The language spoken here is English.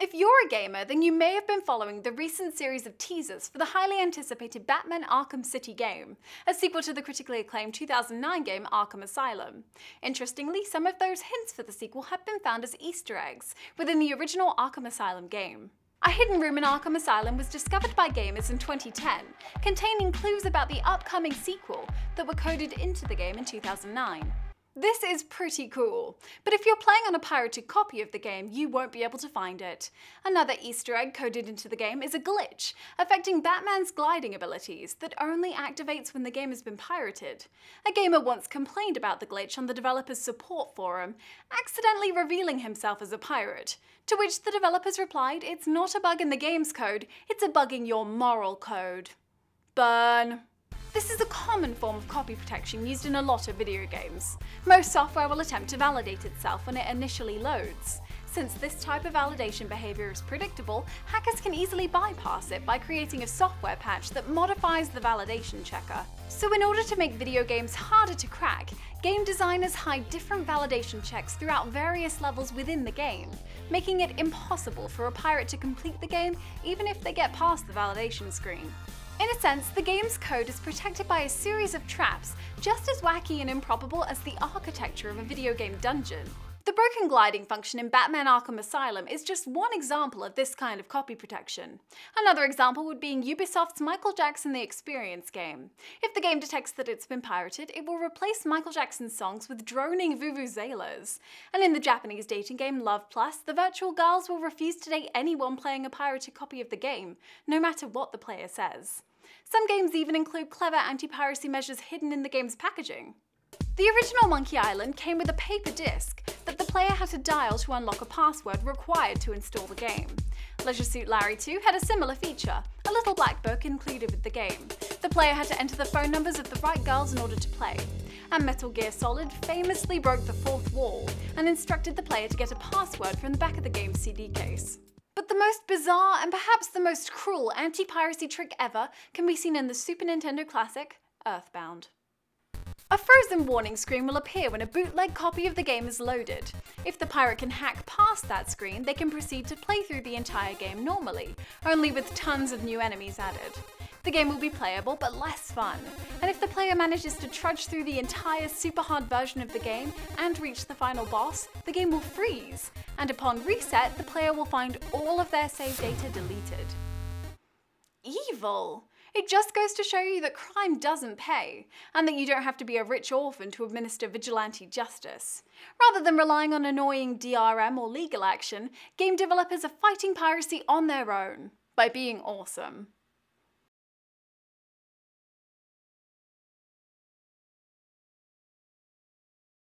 If you're a gamer, then you may have been following the recent series of teasers for the highly anticipated Batman Arkham City game, a sequel to the critically acclaimed 2009 game Arkham Asylum. Interestingly, some of those hints for the sequel have been found as Easter eggs within the original Arkham Asylum game. A hidden room in Arkham Asylum was discovered by gamers in 2010, containing clues about the upcoming sequel that were coded into the game in 2009. This is pretty cool, but if you're playing on a pirated copy of the game, you won't be able to find it. Another Easter egg coded into the game is a glitch, affecting Batman's gliding abilities that only activates when the game has been pirated. A gamer once complained about the glitch on the developer's support forum, accidentally revealing himself as a pirate, to which the developers replied, "It's not a bug in the game's code, it's a bug in your moral code." Burn. This is a common form of copy protection used in a lot of video games. Most software will attempt to validate itself when it initially loads. Since this type of validation behavior is predictable, hackers can easily bypass it by creating a software patch that modifies the validation checker. So in order to make video games harder to crack, game designers hide different validation checks throughout various levels within the game, making it impossible for a pirate to complete the game even if they get past the validation screen. In a sense, the game's code is protected by a series of traps, just as wacky and improbable as the architecture of a video game dungeon. The broken gliding function in Batman Arkham Asylum is just one example of this kind of copy protection. Another example would be in Ubisoft's Michael Jackson The Experience game. If the game detects that it's been pirated, it will replace Michael Jackson's songs with droning vuvuzelas. And in the Japanese dating game Love Plus, the virtual girls will refuse to date anyone playing a pirated copy of the game, no matter what the player says. Some games even include clever anti-piracy measures hidden in the game's packaging. The original Monkey Island came with a paper disc that the player had to dial to unlock a password required to install the game. Leisure Suit Larry 2 had a similar feature, a little black book included with the game. The player had to enter the phone numbers of the right girls in order to play. And Metal Gear Solid famously broke the fourth wall and instructed the player to get a password from the back of the game's CD case. But the most bizarre and perhaps the most cruel anti-piracy trick ever can be seen in the Super Nintendo classic, Earthbound. A frozen warning screen will appear when a bootleg copy of the game is loaded. If the pirate can hack past that screen, they can proceed to play through the entire game normally, only with tons of new enemies added. The game will be playable, but less fun, and if the player manages to trudge through the entire super hard version of the game and reach the final boss, the game will freeze, and upon reset, the player will find all of their save data deleted. Evil! It just goes to show you that crime doesn't pay, and that you don't have to be a rich orphan to administer vigilante justice. Rather than relying on annoying DRM or legal action, game developers are fighting piracy on their own, by being awesome.